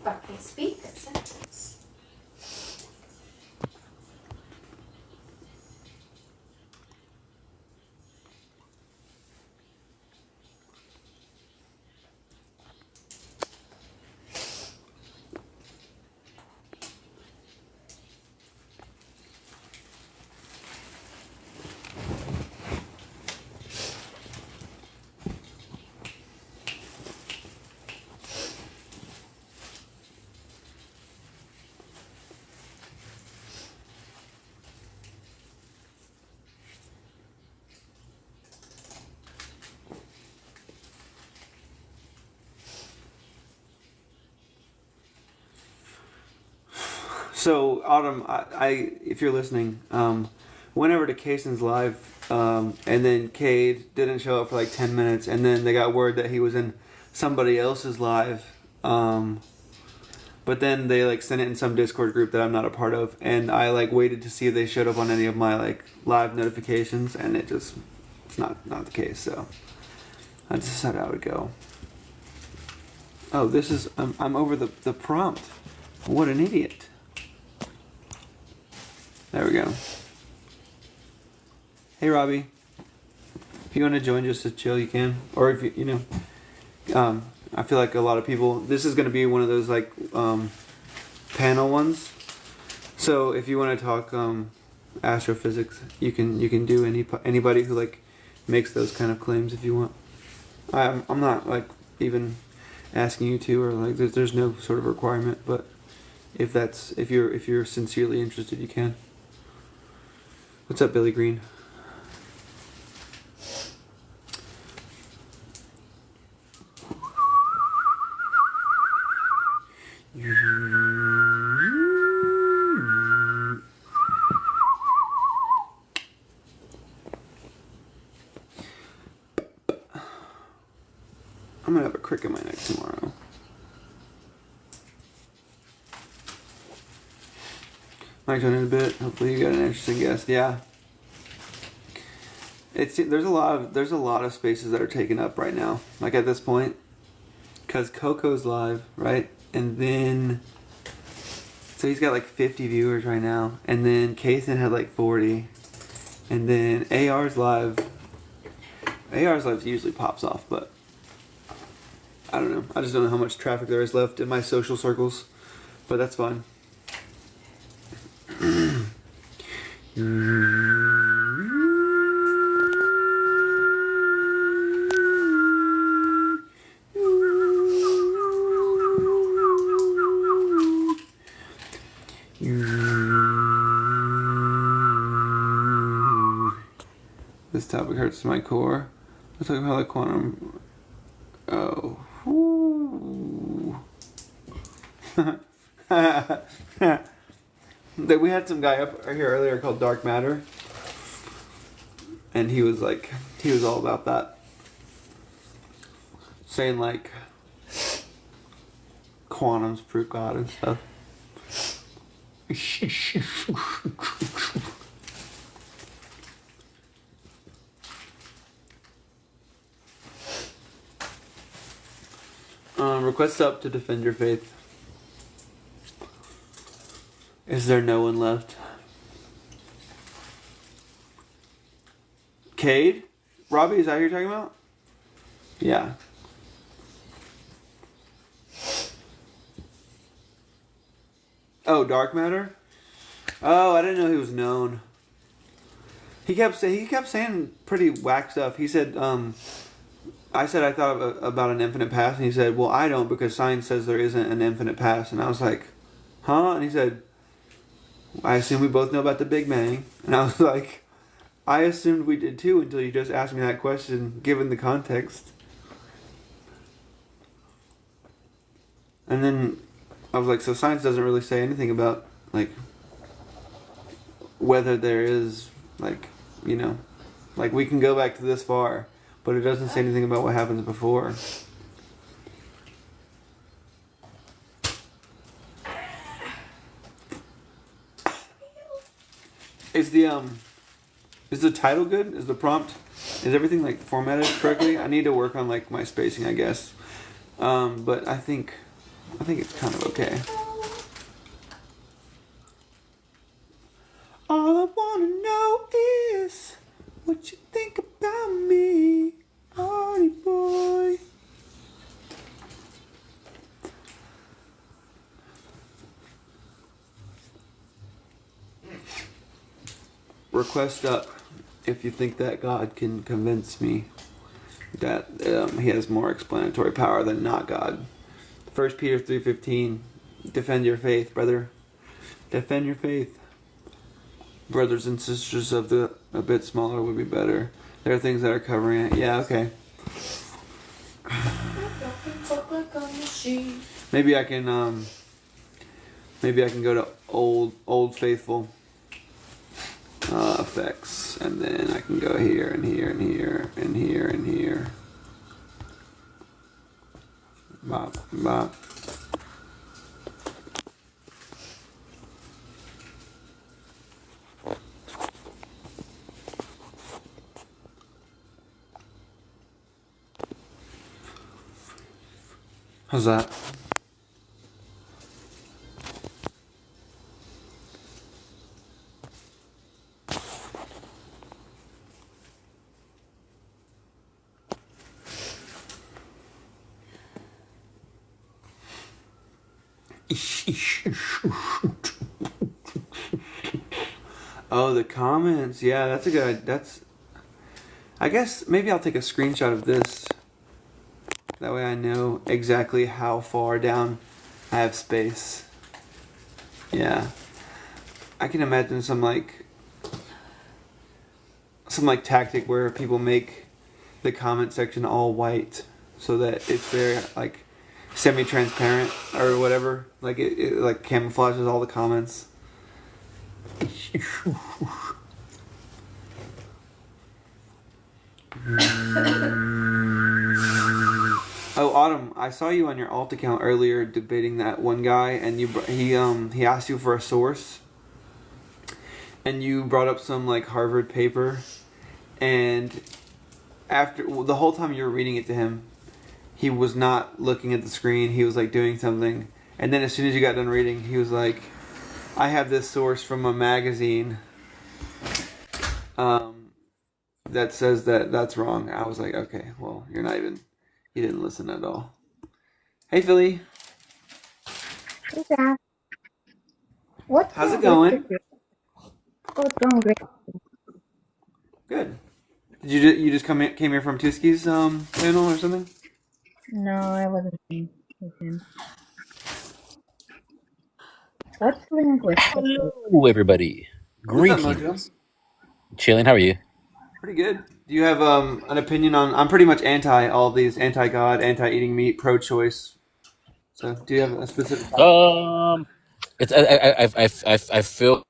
Fucking speak a sentence. So, Autumn, I if you're listening, went over to Kaysen's live, and then Cade didn't show up for like 10 minutes, and then they got word that he was in somebody else's live, but then they like sent it in some Discord group that I'm not a part of, and I like waited to see if they showed up on any of my like live notifications, and it's not the case, so I decided I would go. Oh, this is, I'm over the prompt. What an idiot. There we go. Hey, Robbie. If you want to join just to chill, you can. Or if you know, I feel like a lot of people, this is going to be one of those like panel ones. So if you want to talk astrophysics, you can do anybody who like makes those kind of claims if you want. I'm not like even asking you to, or like there's no sort of requirement, but if you're sincerely interested, you can. What's up, Billy Green? I'm gonna have a crick in my neck tomorrow. Might join in a bit. Hopefully you got an interesting guest. Yeah. There's a lot of spaces that are taken up right now. Like at this point, because Coco's live, right? And then so he's got like 50 viewers right now, and then Kaysen had like 40, and then AR's live. AR's live usually pops off, but I don't know. I just don't know how much traffic there is left in my social circles, but that's fine. This topic hurts my core. Let's talk about the quantum. Oh. We had some guy up here earlier called Dark Matter, and he was all about that, saying like quantum's proof God and stuff. Request up to defend your faith. Is there no one left? Cade? Robbie, is that who you're talking about? Yeah. Oh, Dark Matter? Oh, I didn't know he was known. He kept saying pretty whack stuff. He said, I said I thought about an infinite past, and he said, well, I don't, because science says there isn't an infinite past. And I was like, huh? And he said, I assume we both know about the Big Bang. And I was like, I assumed we did too until you just asked me that question, given the context. And then I was like, so science doesn't really say anything about, like, whether there is, like, you know, like we can go back to this far, but it doesn't say anything about what happens before. Is the title good? Is the prompt, is everything like formatted correctly? I need to work on like my spacing, I guess. But I think I think it's kind of okay. All I wanna know is what you think about me, party boy. Request up if you think that God can convince me that he has more explanatory power than not God. 1 Peter 3:15. Defend your faith, brother. Defend your faith. Brothers and sisters of the a bit smaller would be better. There are things that are covering it. Yeah, okay. Maybe I can go to old faithful effects, and then I can go here and here and here and here and here. Bop, bop. How's that? Oh, the comments. Yeah, that's a good. I guess maybe I'll take a screenshot of this. That way I know exactly how far down I have space. Yeah. I can imagine some tactic where people make the comment section all white so that it's very semi-transparent or whatever. Like it like camouflages all the comments. Oh, Autumn, I saw you on your alt account earlier debating that one guy, and he asked you for a source, and you brought up some Harvard paper, and the whole time you were reading it to him, he was not looking at the screen. He was doing something, and then as soon as you got done reading, he was like, "I have this source from a magazine that says that's wrong." I was like, "Okay, well, you didn't listen at all." Hey, Philly. Hey, Dad. What's How's it going? Oh, it's going great. Good. Did you just came here from Tuski's panel or something? No, I wasn't with him. What's linguistics? Hello, everybody. What's up, Greetings. Mojo? Chilling. How are you? Pretty good. Do you have an opinion on? I'm pretty much anti all these, anti-God, anti-eating meat, pro-choice. So, do you have a specific? It's I feel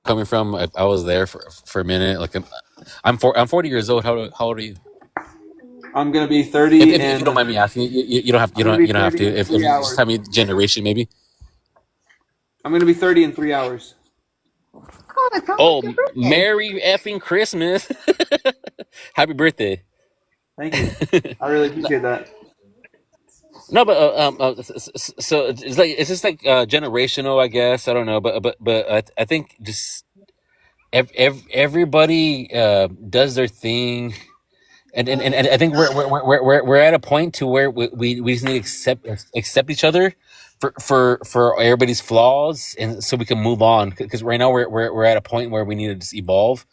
coming from. I was there for a minute. I'm 40 years old. How old are you? I'm gonna be 30 If you don't mind me asking, you don't have I'm gonna be you don't have 30 to. in If 3 you just tell me hours. generation, maybe. I'm gonna be 30 in 3 hours. Oh, it's almost Oh, your birthday. Merry effing Christmas! Happy birthday! Thank you. I really appreciate that. No, but so it's just generational, I guess. I don't know, but I think just everybody does their thing, and I think we're at a point to where we just need to accept each other for everybody's flaws, and so we can move on. Because right now we're at a point where we need to just evolve,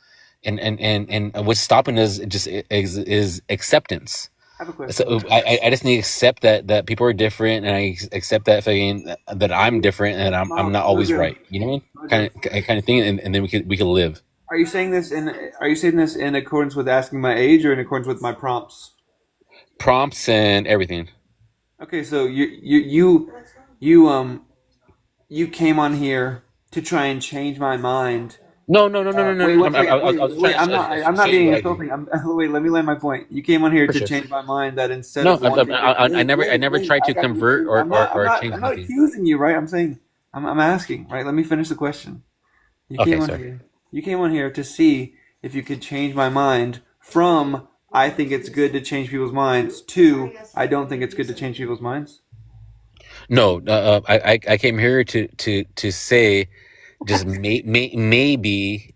and what's stopping us just is acceptance. I have a question. So I just need to accept that people are different, and I accept that I'm different, and I'm not always Mojo, right. You know what I mean? Kind of thing, and then we could live. Are you saying this in accordance with asking my age or in accordance with my prompts? Prompts and everything. Okay, so you came on here to try and change my mind. No. Wait, I was wait. trying I'm to not show you being what I do. insulting. Wait. Let me land my point. You came on here For to sure. change my mind. That instead No, of wanting to, I never tried I to got convert confused. or change I'm not anything. accusing you, right? I'm saying, I'm asking, right? Let me finish the question. You Okay, came on sorry. here. You came on here to see if you could change my mind from I think it's good to change people's minds to I don't think it's good to change people's minds. No, I came here to say just maybe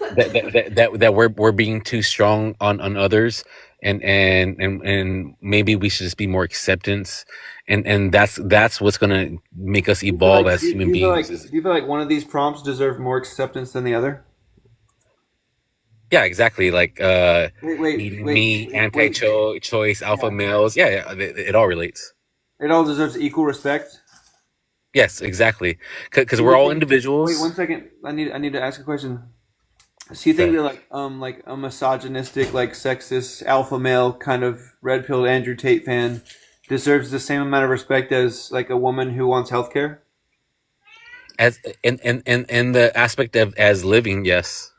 that we're being too strong on others, and maybe we should just be more acceptance, and that's what's gonna make us Do you feel evolve like as do human you feel like beings. do you feel like one of these prompts deserve more acceptance than the other? Yeah, exactly. Like Wait, wait, eating wait, meat, wait, wait. anti-choice, alpha Yeah, males. Yeah, it all relates. it all deserves equal respect. Yes, exactly. Because Do we're you all think? Wait individuals. one second. I need to ask a question. So you think Okay. that like a misogynistic, like sexist alpha male kind of red pilled Andrew Tate fan deserves the same amount of respect as like a woman who wants healthcare? As in the aspect of as living, yes,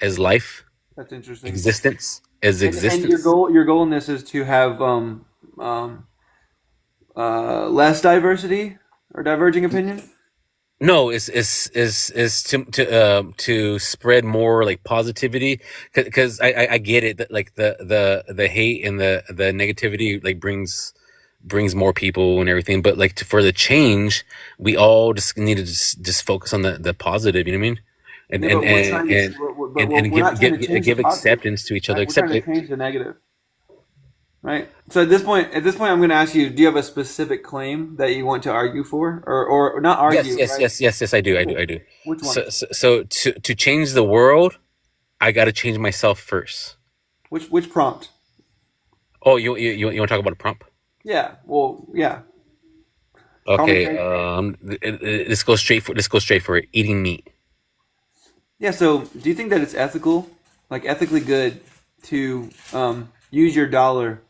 as life, That's interesting. existence, as And your existence. goal in this is to have um less diversity or diverging opinion. No, is to spread more like positivity, because I get it that like the hate and the negativity like brings more people and everything, but like for the change, we all just need to just focus on the positive. You know what I mean? And Yeah, and but we're and trying to, and but and we're not trying to change the give positive, acceptance to each other. right? We're Accept trying to it. change the negative, right? So at this point, I'm going to ask you: do you have a specific claim that you want to argue for, or not Yes, argue, yes, right? yes, yes, yes. I do, I do, Okay. I do. Which one? So to change the world, I got to change myself first. Which prompt? Oh, you want to talk about a prompt? Yeah. Well, yeah. Call me Okay. crazy. Let's go straight for it. Eating meat. Yeah. So, do you think that it's ethical, like ethically good, to use your dollar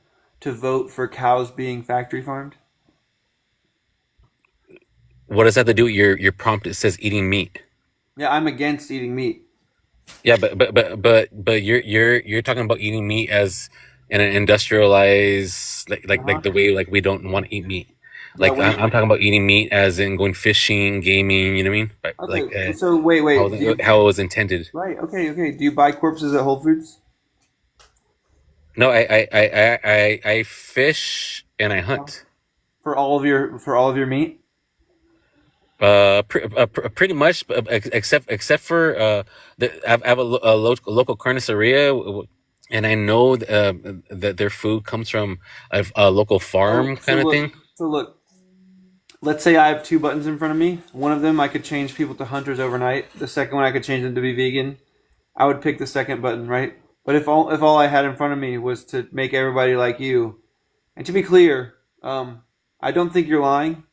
to vote for cows being factory farmed? What does that have to do with your prompt? It says eating meat. Yeah, I'm against eating meat. Yeah, but you're talking about eating meat as in an industrialized Uh like huh. the way like we don't want to eat meat. Yeah. Like When I'm talking about eating meat as in going fishing, gaming. You know what I mean? okay. Like So wait. Do you how it was intended. right? Okay. Do you buy corpses at Whole Foods? No, I fish and I Uh, hunt. for all of your meat? Pretty much, except for I have a local carniceria, and I know that their food comes from a local So farm kind of thing. so look. Let's say I have two buttons in front of me. One of them I could change people to hunters overnight. The second one I could change them to be vegan. I would pick the second button, right? But if all I had in front of me was to make everybody like you, and to be clear, I don't think you're lying,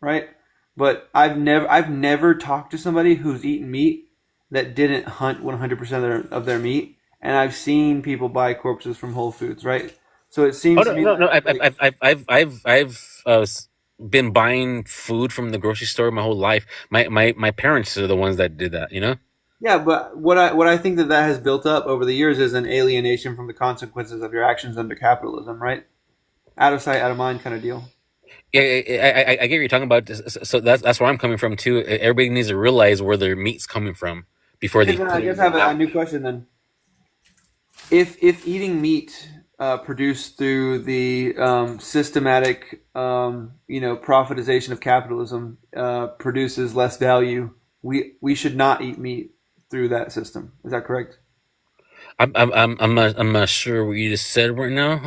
right? But I've never talked to somebody who's eaten meat that didn't hunt 100% of their meat, and I've seen people buy corpses from Whole Foods, right? So it Oh seems to no, me no, no! like I've been buying food from the grocery store my whole life. My parents are the ones that did that. You know. yeah, but what I think that has built up over the years is an alienation from the consequences of your actions under capitalism, right? Out of sight, out of mind, kind of deal. Yeah, I get what you're talking about. So that's where I'm coming from too. Everybody needs to realize where their meat's coming from before Okay, they then put I it guess in I their have a mouth. new question then. If eating meat produced through the systematic, profitization of capitalism produces less value, we should not eat meat through that system. Is that correct? I'm not sure what you just said right now.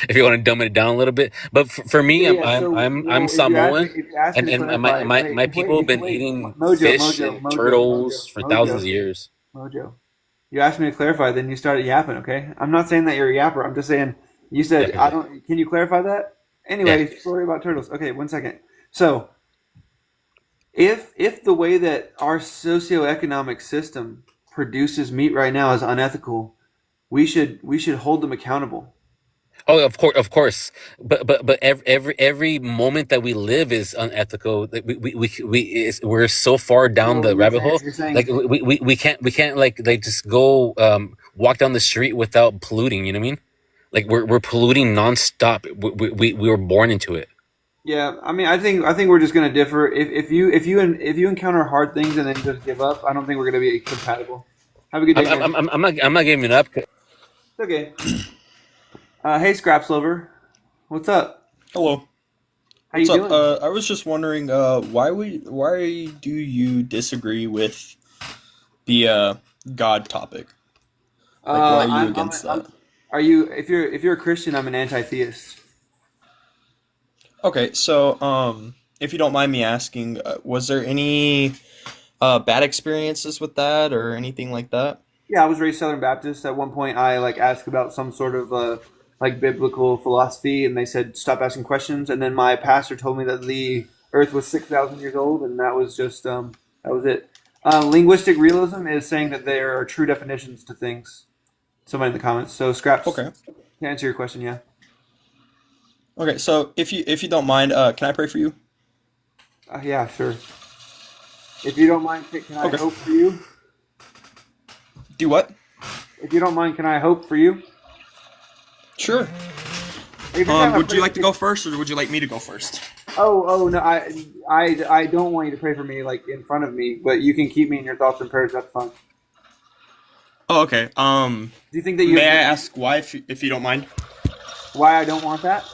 If you want to dumb it down a little bit, but for me, Yeah, yeah. So, I'm well, Samoan, if you ask me to and clarify, my people have been wait, eating fish Mojo, and turtles for thousands Mojo, of years. Mojo. You asked me to clarify, then you started yapping. Okay, I'm not saying that you're a yapper. I'm just saying you Yeah, said I okay. don't. Can you clarify that? Yeah. Anyway, story about turtles. Okay, one second. So if the way that our socioeconomic system produces meat right now is unethical, we should hold them accountable. Oh, of course. But every moment that we live is unethical. Like, we're so far down So the rabbit hole. you're Like saying we can't like just go walk down the street without polluting. You know what I mean? Like we're polluting nonstop. We were born into it. yeah. I mean, I think we're just gonna differ. If you encounter hard things and then just give up, I don't think we're gonna be compatible. Have a good day, man. I'm not giving up. It's okay. Hey, Scraps Lover, what's up? Hello. How you What's up? doing? I was just wondering, why do you disagree with the God topic? Like, why are you against I'm. that? Are you? If you're a Christian, I'm an anti-theist. Okay, so if you don't mind me asking, was there any bad experiences with that or anything like that? Yeah, I was raised Southern Baptist. At one point, I like asked about some sort of like biblical philosophy, and they said stop asking questions. And then my pastor told me that the Earth was 6,000 years old, and that was just that was it. Linguistic realism is saying that there are true definitions to things. Somebody in the comments. So scraps Okay. to answer your question, yeah. Okay, so if you don't mind, can I pray for you? Yeah, sure. If you don't mind, can I Okay. hope for you? Do what? If you don't mind, can I hope for you? Sure. Every time I Would pray you for like to you, go first, or would you like me to go first? oh no, I don't want you to pray for me like in front of me, but you can keep me in your thoughts and prayers. That's fine. Oh, okay. Do you think that May I ask why, if you don't mind? why I don't want that?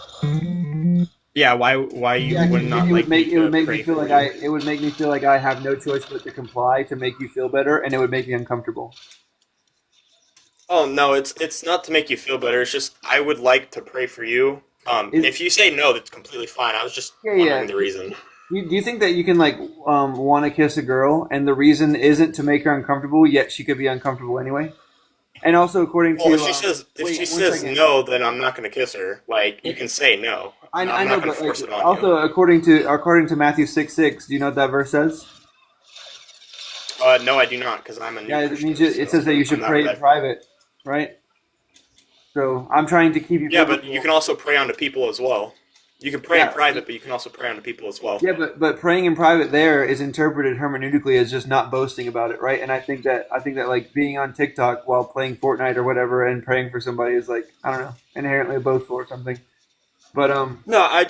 Yeah, why you Yeah, would because not like me it would to make me pray feel for like you? it would make me feel like I have no choice but to comply to make you feel better, and it would make me uncomfortable. Oh no, it's not to make you feel better. It's just I would like to pray for you. Is If you say no, that's completely fine. I was just yeah wondering yeah. the reason. Do you think that you can like want to kiss a girl, and the reason isn't to make her uncomfortable, yet she could be uncomfortable anyway? And also, according Well, to if she wait one says second. no, then I'm not gonna kiss her. Like you can say no. I I'm know, not gonna but like force it on you. also according to Matthew 6:6, do you know what that verse says? No, I do not, because I'm a new Yeah, it means Christian, it so says that you I'm should not pray in read. private, right? So I'm trying to keep you Yeah, but you biblical. can also pray onto people as well. You can pray in Yeah, private, but you can also pray onto people as well. yeah, but praying in private there is interpreted hermeneutically as just not boasting about it, right? And I think that like being on TikTok while playing Fortnite or whatever and praying for somebody is like I don't know inherently boastful or something. But No, I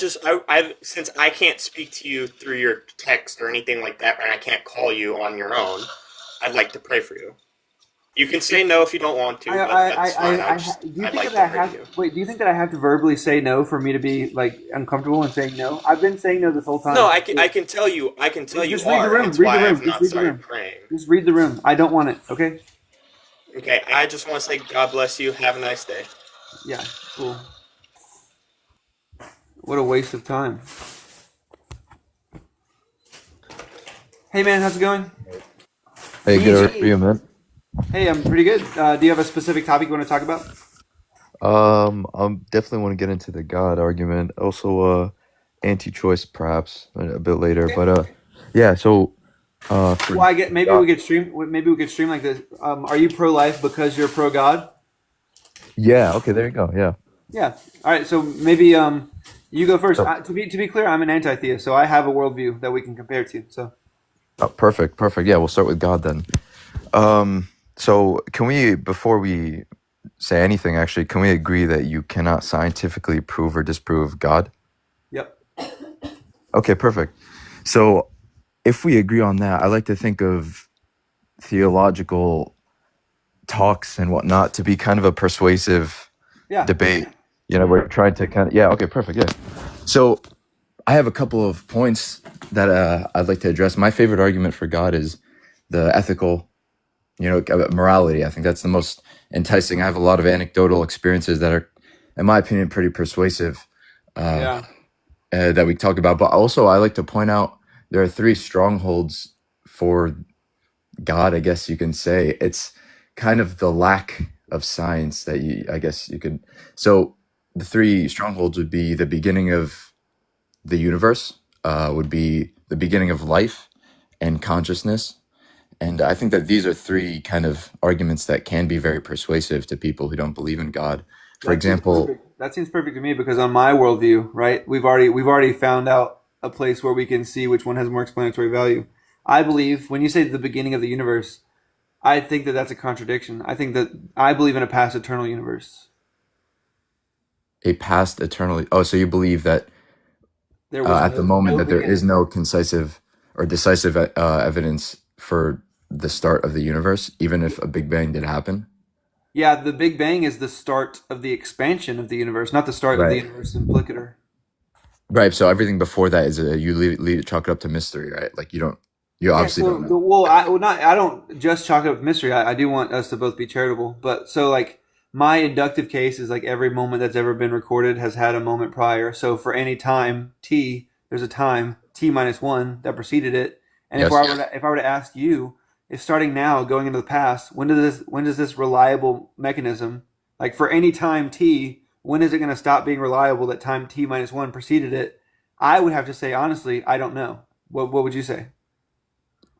since I can't speak to you through your text or anything like that, and I can't call you on your own, I'd like to pray for you. You can say no if you don't want to, but that's fine. do you I'd think like that to I pray to have you. wait? Do you think that I have to verbally say no for me to be like uncomfortable and saying no? I've been saying no this whole No, time. I can tell you Just read the are, room. hence Read the why I room. have Just not read the started room. praying. Just read the room. I don't want it. Okay. Okay, I just want to say God bless you. Have a nice day. Yeah. Cool. What a waste of time. Hey man, how's it going? Hey, good for you, BG. man. Hey, I'm pretty good. Do you have a specific topic you want to talk about? I'm definitely want to get into the God argument. Also, anti-choice perhaps a bit later. Okay. But yeah. So, for Well, I get maybe God, we could stream. Maybe we could stream like this. Are you pro life because you're pro God? yeah. Okay, there you go. Yeah. Yeah. All right. So maybe you go first. So, To be clear, I'm an anti-theist, so I have a worldview that we can compare to. So perfect, perfect. Yeah, we'll start with God then. So can we, before we say anything, actually, can we agree that you cannot scientifically prove or disprove God? yep. Okay, perfect. So if we agree on that, I like to think of theological talks and whatnot to be kind of a persuasive Yeah. debate. You know, we're trying to kind of, yeah, okay, perfect, yeah. So I have a couple of points that I'd like to address. My favorite argument for God is the ethical, morality. I think that's the most enticing. I have a lot of anecdotal experiences that are, in my opinion, pretty persuasive uh, Yeah. that we talk about. But also, I like to point out there are three strongholds for God, I guess you can say. It's kind of the lack of science that I guess you could. So the three strongholds would be the beginning of the universe, would be the beginning of life and consciousness. And I think that these are three kind of arguments that can be very persuasive to people who don't believe in God. For That seems example, perfect. That seems perfect to me because on my worldview, right, we've already found out a place where we can see which one has more explanatory value. I believe when you say the beginning of the universe, I think that that's a contradiction. I think that I believe in a past eternal universe. a past eternally. Oh, so you believe that There was at the moment no that there is beginning. no concisive or decisive evidence for the start of the universe, even if a Big Bang did happen. Yeah, the Big Bang is the start of the expansion of the universe, not the start of the Right. universe implicator. Right. So everything before that is you chalk it up to mystery, right? Like you Yeah, obviously so don't know. I don't just chalk it up with mystery. I do want us to both be charitable, but so like my inductive case is like every moment that's ever been recorded has had a moment prior. So for any time t, there's a time t minus one that preceded it. And Yes. if I were to ask you, if starting now going into the past, when does this reliable mechanism, like for any time t, when is it going to stop being reliable that time t minus one preceded it? I would have to say honestly, I don't know. What would you say?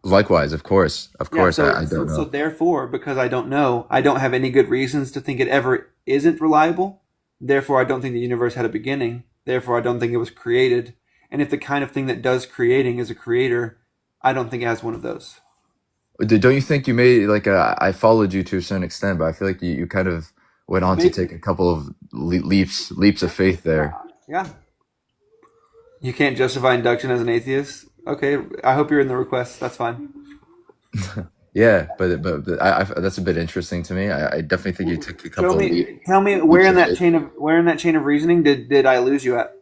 Likewise, of Yeah, course, I don't so know. therefore, because I don't know, I don't have any good reasons to think it ever isn't reliable. Therefore, I don't think the universe had a beginning. Therefore, I don't think it was created. And if the kind of thing that does creating is a creator, I don't think it has one of those. Don't you think you made like I followed you to a certain extent, but I feel like you kind of went on to Maybe, take a couple of leaps of faith there. yeah. You can't justify induction as an atheist. Okay, I hope you're in the request. That's fine. Yeah, but that's a bit interesting to me. I definitely think you took a Show couple of me. Tell me leaps of faith. where in that chain of reasoning did I lose you at?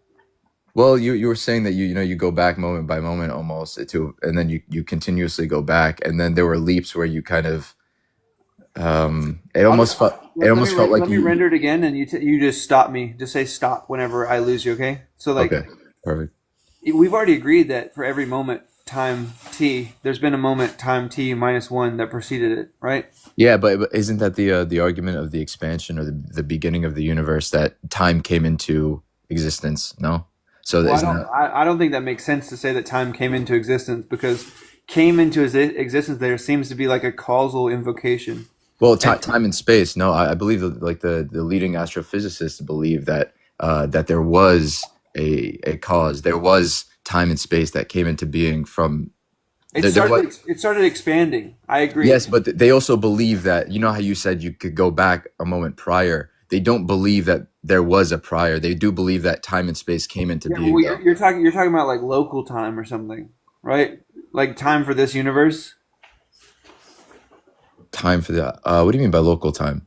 Well, you were saying that you go back moment by moment almost to, and then you continuously go back, and then there were leaps where you kind of I'll just, it almost felt like let me render it again, and you just stop me. Just say stop whenever I lose you. Okay. So like okay, perfect. we've already agreed that for every moment time t, there's been a moment time t minus one that preceded it, right? Yeah, but isn't that the argument of the expansion or the beginning of the universe that time came into existence? No, so Well, isn't that I don't think that makes sense to say that time came into existence because came into existence there seems to be like a causal invocation. well And time and space? No, I believe that, like the leading astrophysicists believe that that there was a cause, there was time and space that came into being from there was. it started expanding. I agree. Yes, but they also believe that, you know how you said you could go back a moment prior. They don't believe that there was a prior. They do believe that time and space came into Yeah, being, well, though. you're talking about like local time or something, right? Like time for this universe. Time for the what do you mean by local time?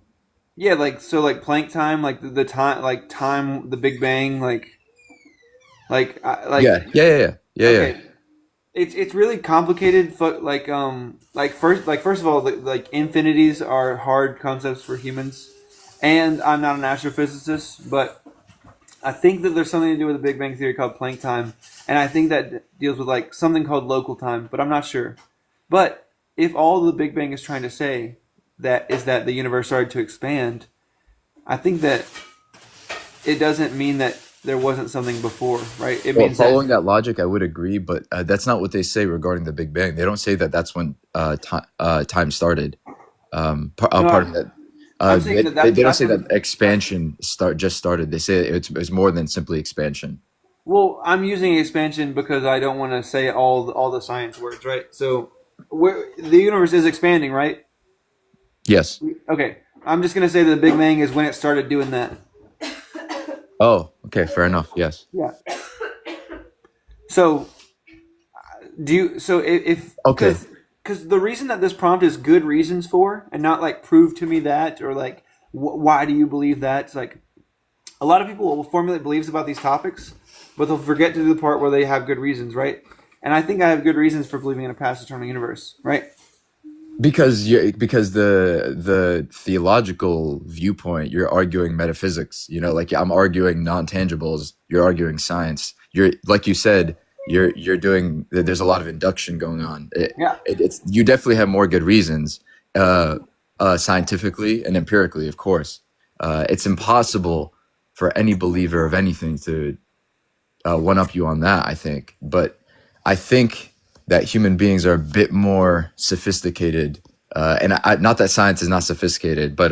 Yeah, like so, like Planck time, like the time, like time, the Big Bang, like Yeah, yeah, yeah, yeah, yeah, yeah. okay, it's really complicated. First of all, like infinities are hard concepts for humans, and I'm not an astrophysicist, but I think that there's something to do with the Big Bang theory called Planck time, and I think that deals with like something called local time, but I'm not sure. But if all the Big Bang is trying to say that is that the universe started to expand, I think that it doesn't mean that there wasn't something before, right? It Well, means that following that logic, I would agree, but that's not what they say regarding the Big Bang. They don't say that that's when time started. no, Part of that, I'm saying they don't that's say that when. expansion just started. They say it's more than simply expansion. Well, I'm using expansion because I don't want to say all the science words, right? So, the universe is expanding, right? Yes. Okay, I'm just gonna say that the Big Bang is when it started doing that. Oh, okay, fair enough. Yes. Yeah. So do you? So if Okay. because the reason that this prompt is good reasons for, and not like prove to me that or like why do you believe that? It's like a lot of people will formulate beliefs about these topics, but they'll forget to do the part where they have good reasons, right? And I think I have good reasons for believing in a past eternal universe, right? Because the theological viewpoint, you're arguing metaphysics. You know, like I'm arguing non-tangibles, you're arguing science. You're, like you said, you're doing. There's a lot of induction going on. Yeah. It's, you definitely have more good reasons, scientifically and empirically, of course. It's impossible for any believer of anything to one up you on that, I think. But I think that human beings are a bit more sophisticated. And not that science is not sophisticated, but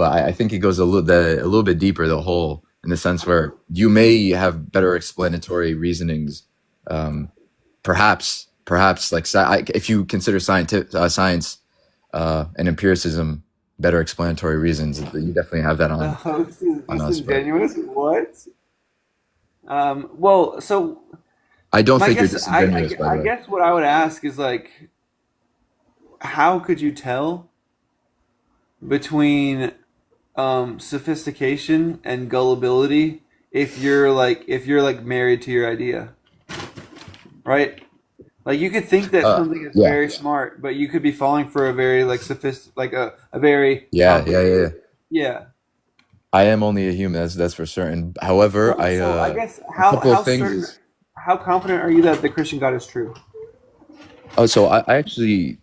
I think it goes a little bit deeper, the whole, in the sense where you may have better explanatory reasonings, perhaps like if you consider science and empiricism better explanatory reasons, you definitely have that Oh, this is on us. But disingenuous. What? Well, so I don't my think you're guess, disingenuous, by the I way. guess what I would ask is like, how could you tell between sophistication and gullibility if you're like married to your idea, right? Like you could think that something is Yeah, very smart, but you could be falling for a very like like a very yeah. yeah. I am only a human. That's for certain. However, So I guess a couple of things certain, is. how confident are you that the Christian God is true? Oh, so I actually,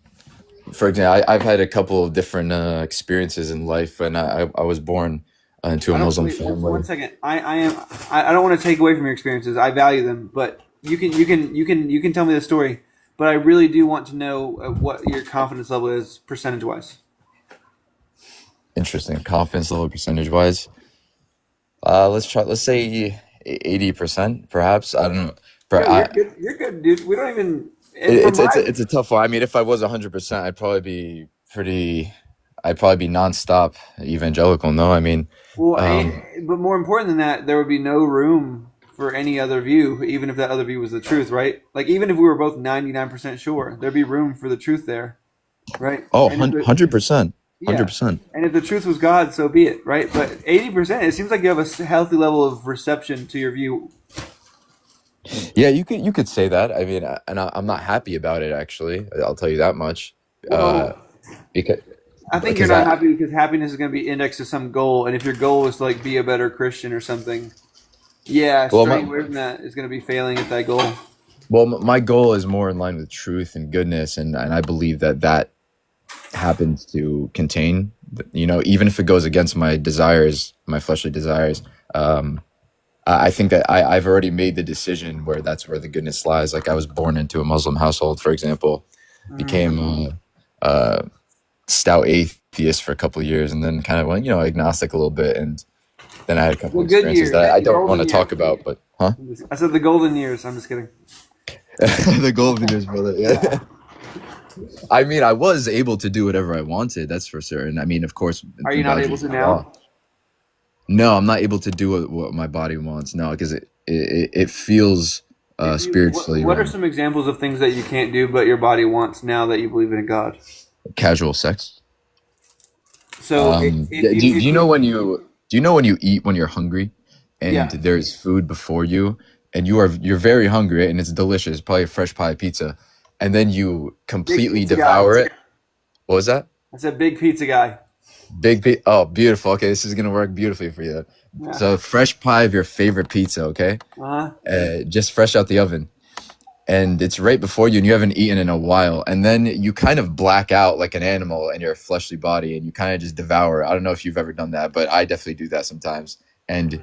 for example, I've had a couple of different experiences in life, and I was born into a I don't Muslim wait one family. second. I don't want to take away from your experiences. I value them, but you can tell me the story. But I really do want to know what your confidence level is percentage wise. Interesting. Confidence level percentage wise. Let's try. Let's say 80%, perhaps. I don't know. No, But I, you're good, dude. We don't even. And it, from my it's a tough one. I mean, if I was 100%, I'd probably be pretty. I'd probably be nonstop evangelical. No, I mean, well, um, but more important than that, there would be no room for any other view, even if that other view was the truth, right? Like even if we were both 99% sure, there'd be room for the truth there, right? oh, And if it, 100%, yeah, 100%. and if the truth was God, so be it, right? But 80%, it seems like you have a healthy level of reception to your view. Yeah, you could say that. I mean, I'm not happy about it actually. I'll tell you that much. Uh, Well, because I think you're because not I happy because happiness is going to be indexed to some goal, and if your goal is to like be a better Christian or something, yeah, well straying away from that is going to be failing at that goal. my goal is more in line with truth and goodness, and I believe that happens to contain, even if it goes against my desires, my fleshly desires. Um, I think that I've already made the decision where that's where the goodness lies. Like I was born into a Muslim household, for example, Mm. became a stout atheist for a couple of years, and then kind of went, agnostic a little bit, and then I had a couple The of good experiences years, that I the don't want golden to years. talk about, but huh? I said the golden years. I'm just kidding. The golden years, brother. Yeah. Yeah. I mean, I was able to do whatever I wanted. That's for certain. I mean, of course, Are in you not able boundaries to of the law. now? No, I'm not able to do what my body wants. No, because it feels If you, spiritually what are wrong. some examples of things that you can't do but your body wants now that you believe in God? Casual sex. So Do you know when you eat when you're hungry, and yeah, there's food before you, and you're very hungry and it's delicious, probably a fresh pie pizza, and then you big completely pizza guy. devour it. What was that? I said big pizza guy. Oh, beautiful. Okay, this is gonna work beautifully for you. Yeah. So fresh pie of your favorite pizza, okay? Uh-huh. Just fresh out the oven, and it's right before you, and you haven't eaten in a while, and then you kind of black out like an animal in your fleshly body, and you kind of just devour. I don't know if you've ever done that, but I definitely do that sometimes. And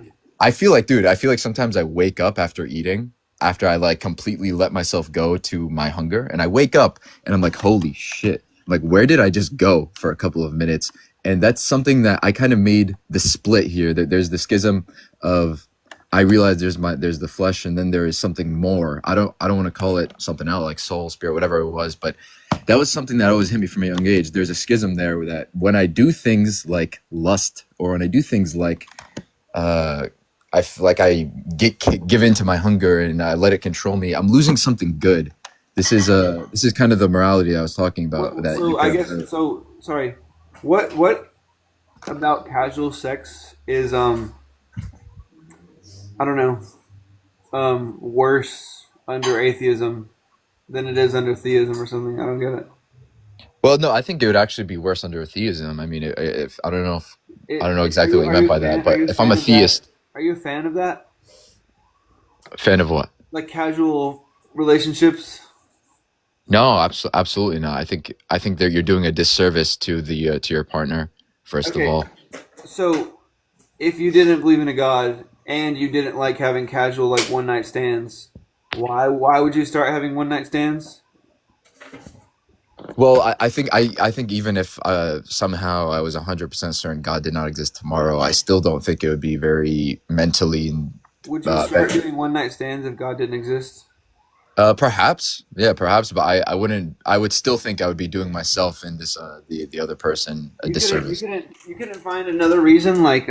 dude, I feel like sometimes I wake up after eating, after I like completely let myself go to my hunger, and I wake up and I'm like, holy shit, like where did I just go for a couple of minutes? And that's something that I kind of made the split here. That there's the schism of, I realize there's the flesh, and then there is something more. I don't want to call it something else like soul, spirit, whatever it was, but that was something that always hit me from a young age. There's a schism there that when I do things like lust, or when I do things like uh I feel like I give in to my hunger and I let it control me, I'm losing something good. This is kind of the morality I was talking about that you So I could guess have. so. Sorry. What about casual sex is I don't know worse under atheism than it is under theism or something? I don't get it. Well, no, I think it would actually be worse under theism. I mean, if I don't know if I don't know Are exactly you what you meant by that, are but you a if I'm a fan of that? theist, Are you a fan of that? fan of what? Like casual relationships? No, absolutely not. I think that you're doing a disservice to your partner, first of Okay, all. so if you didn't believe in a god and you didn't like having casual like one night stands, why would you start having one night stands? Well, I think even if somehow I was 100% certain God did not exist tomorrow, I still don't think it would be very mentally and Would you start doing one night stands if God didn't exist? perhaps, yeah, perhaps, but I wouldn't. I would still think I would be doing myself and the other person a disservice. You couldn't find another reason like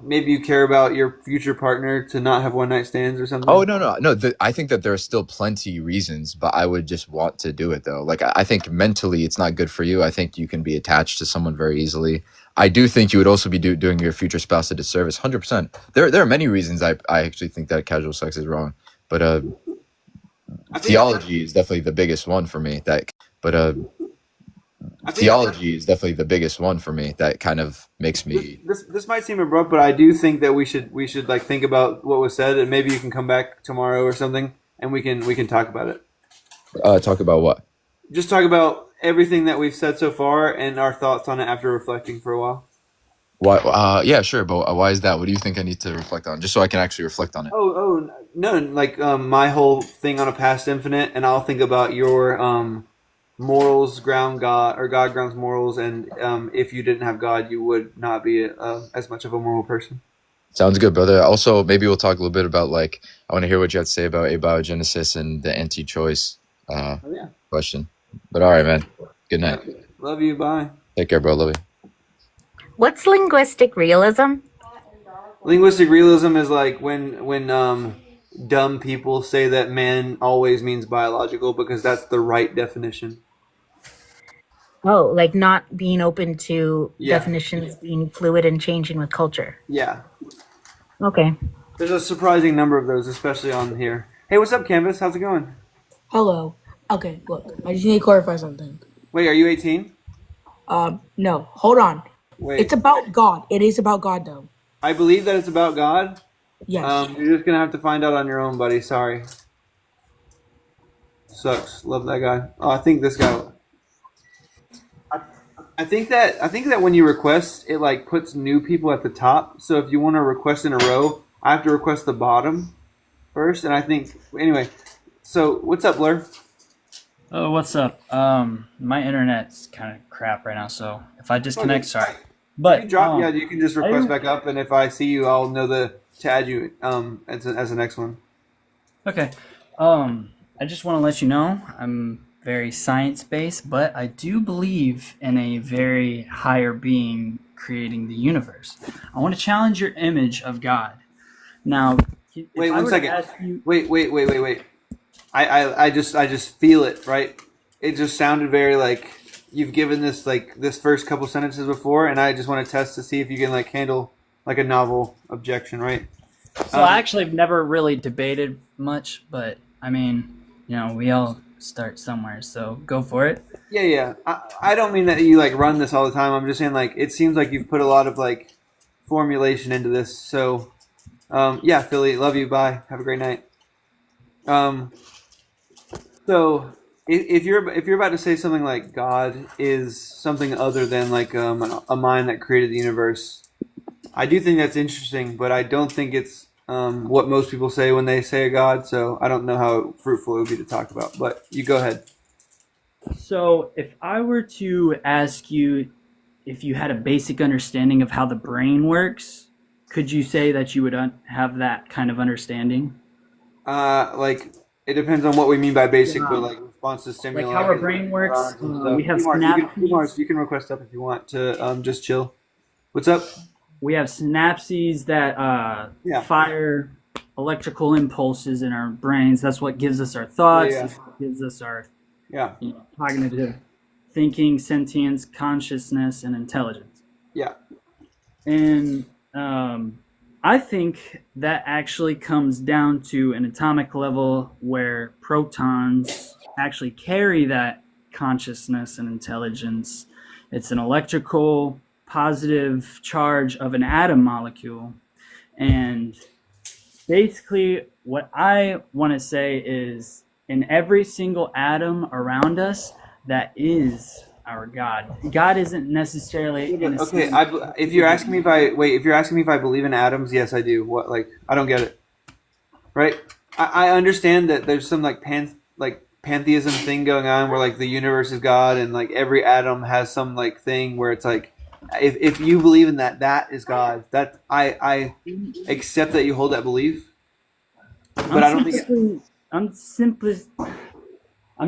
maybe you care about your future partner to not have one night stands or Oh, something. no, no, no. I think that there are still plenty reasons, but I would just want to do it though. Like I think mentally, it's not good for you. I think you can be attached to someone very easily. I do think you would also be doing your future spouse a disservice. 100%. There are many reasons I actually think that casual sex is wrong, but I think, theology is definitely the biggest one for me. Theology is definitely the biggest one for me. That kind of makes me. this might seem abrupt, but I do think that we should like think about what was said, and maybe you can come back tomorrow or something, and we can talk about it. Talk about what? Just talk about everything that we've said so far and our thoughts on it after reflecting for a while. Why? Yeah, sure, but why is that? What do you think I need to reflect on, just so I can actually reflect on it? Oh no! Like my whole thing on a past infinite, and I'll think about your morals ground God, or God grounds morals, and if you didn't have God, you would not be as much of a moral person. Sounds good, brother. Also, maybe we'll talk a little bit about like I want to hear what you have to say about abiogenesis and the anti-choice question. But all right, man. Good night. Love you. Bye. Take care, bro. Love you. What's linguistic realism? Linguistic realism is like when dumb people say that man always means biological because that's the right definition. Oh, like not being open to Yeah. definitions being fluid and changing with culture. Yeah. Okay. There's a surprising number of those, especially on here. Hey, what's up, Canvas? How's it going? Hello. Okay, look, I just need to clarify something. Wait, are you 18? No, hold on. Wait. It's about God. It is about God, though. I believe that it's about God. Yes. You're just gonna have to find out on your own, buddy. Sorry. Sucks. Love that guy. Oh, I think this guy. I think that when you request, it like puts new people at the top. So if you want to request in a row, I have to request the bottom first. And I think anyway. So what's up, Blur? Oh, what's up? My internet's kind of crap right now, so if I disconnect, sorry. But you drop, you can just request back up, and if I see you, I'll know to add you as the next one. Okay. I just want to let you know I'm very science-based, but I do believe in a very higher being creating the universe. I want to challenge your image of God. Now, wait 1 second. Wait. I just feel it, right? It just sounded very like you've given this first couple sentences before, and I just want to test to see if you can like handle like a novel objection, right? So I actually have never really debated much, but I mean, we all start somewhere, so go for it. Yeah. I don't mean that you like run this all the time. I'm just saying like it seems like you've put a lot of like formulation into this. So yeah, Philly, love you. Bye. Have a great night. So if you're about to say something like God is something other than like a mind that created the universe, I do think that's interesting, but I don't think it's what most people say when they say a God. So I don't know how fruitful it would be to talk about. But you go ahead. So if I were to ask you if you had a basic understanding of how the brain works, could you say that you would have that kind of understanding? Like it depends on what we mean by basic, but like response to stimuli. Like how our brain works. We have synapses. You can request up if you want to just chill. What's up? We have synapses that fire electrical impulses in our brains. That's what gives us our thoughts. Yeah. That's what gives us our cognitive thinking, sentience, consciousness, and intelligence. Yeah. And I think that actually comes down to an atomic level where protons actually carry that consciousness and intelligence. It's an electrical positive charge of an atom molecule. And basically what I want to say is in every single atom around us, that is our God. God isn't necessarily okay. If you're asking me if I believe in atoms, yes, I do. What? Like I don't get it. Right? I understand that there's some like pantheism thing going on where like the universe is God and like every atom has some like thing where it's like if you believe in that is God. That I accept that you hold that belief. But I don't think I'm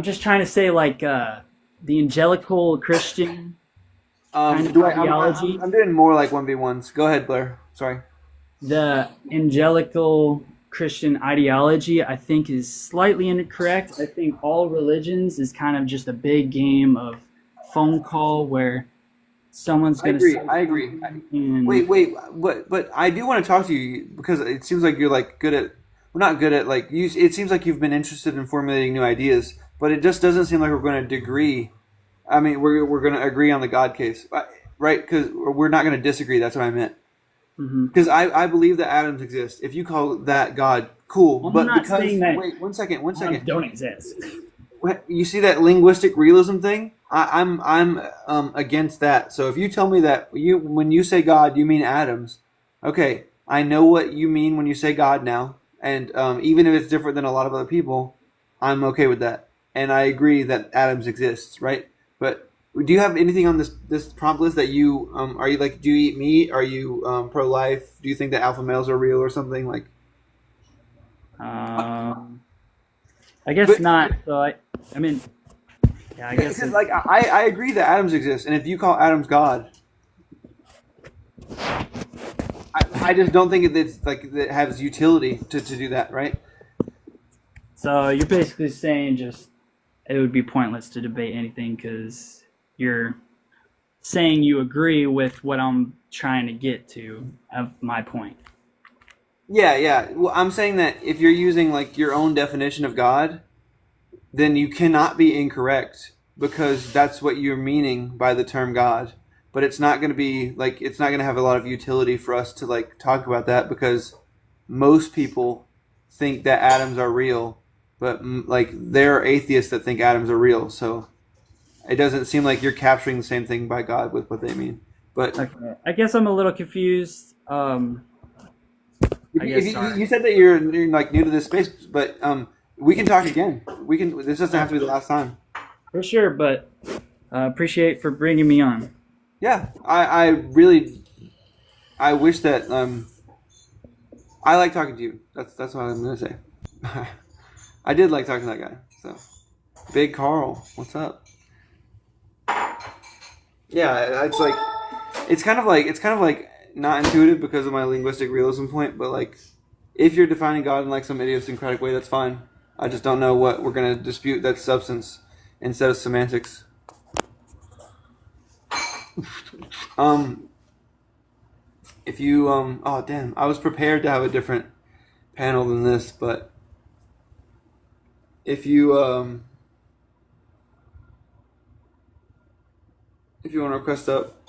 just trying to say like the angelical Christian kind of ideology. I'm doing more like 1v1s. Go ahead, Blair. Sorry. The angelical Christian ideology, I think, is slightly incorrect. I think all religions is kind of just a big game of phone call where someone's I gonna agree. say I agree. something and Wait. But I do want to talk to you because it seems like you're like good at. We're not good at like you. It seems like you've been interested in formulating new ideas, but it just doesn't seem like we're going to agree. I mean, we're going to agree on the God case, right? Because we're not going to disagree. That's what I meant. Mhm. Because I believe that atoms exist. If you call that God, cool. I'm But not because saying that wait, one second. atoms don't exist. You see that linguistic realism thing? I'm against that. So if you tell me that when you say God you mean atoms, okay, I know what you mean when you say God now, and even if it's different than a lot of other people, I'm okay with that, and I agree that atoms exist, right? But do you have anything on this prompt list that you are you like? Do you eat meat? Are you pro life? Do you think that alpha males are real or something like? I guess But not. So I mean, yeah, I guess because like I agree that atoms exist, and if you call atoms God, I just don't think it's like it has utility to do that, right? so. You're basically saying just it would be pointless to debate anything because you're saying you agree with what I'm trying to get to of my point. Yeah. Well, I'm saying that if you're using like your own definition of God, then you cannot be incorrect because that's what you're meaning by the term God. But it's not going to be like it's not going to have a lot of utility for us to like talk about that because most people think that atoms are real, but like there are atheists that think atoms are real. So it doesn't seem like you're capturing the same thing by God with what they mean. But Okay. I guess I'm a little confused. I guess you said that you're like new to this space, but we can talk again. We can. This doesn't have to be the last time. for sure, but appreciate for bringing me on. Yeah, I really I wish that I like talking to you. That's what I'm gonna say. I did like talking to that guy. So Big Carl, what's up? Yeah, it's kind of like not intuitive because of my linguistic realism point, but like if you're defining God in like some idiosyncratic way, that's fine. I just don't know what we're gonna dispute. That's substance instead of semantics. If you oh damn, I was prepared to have a different panel than this, but if you want to request up,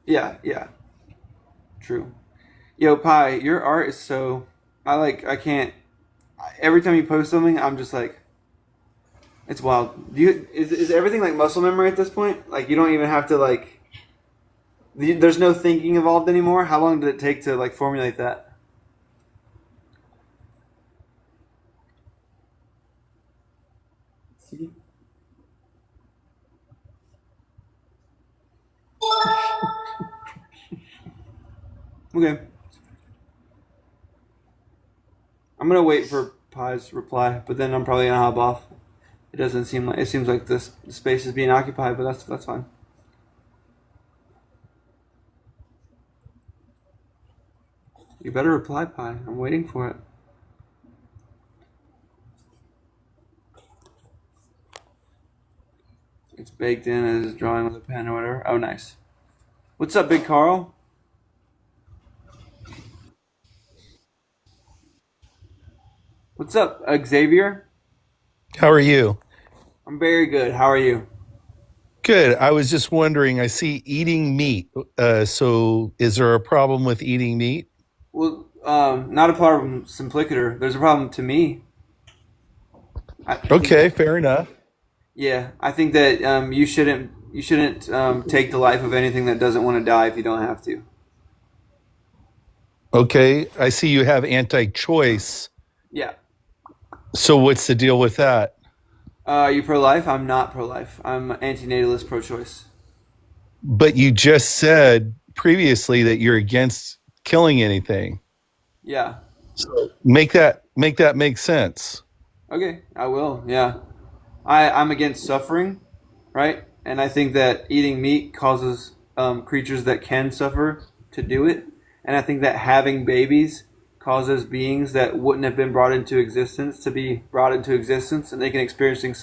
yeah, true. Yo, Pi, your art is so I can't. Every time you post something, I'm just like, it's wild. Is everything like muscle memory at this point? Like you don't even have to like. There's no thinking involved anymore. How long did it take to like formulate that? See? Okay. I'm gonna wait for Pi's reply, but then I'm probably gonna hop off. It seems like this space is being occupied, but that's fine. You better reply, Pi. I'm waiting for it. It's baked in as drawing with a pen or whatever. Oh, nice. What's up, Big Carl? What's up, Xavier? How are you? I'm very good. How are you? Good. I was just wondering, I see eating meat. So is there a problem with eating meat? Well, not a problem, Simplicator. There's a problem to me. I think Okay, that, fair enough. yeah, I think that you shouldn't take the life of anything that doesn't want to die if you don't have to. Okay, I see you have anti-choice. Yeah. So what's the deal with that? Are you pro-life? I'm not pro-life. I'm anti-natalist, pro-choice. But you just said previously that you're against killing anything. Yeah. So make that make sense. Okay, I will. Yeah. I'm against suffering, right? And I think that eating meat causes creatures that can suffer to do it. And I think that having babies causes beings that wouldn't have been brought into existence to be brought into existence, and they can experience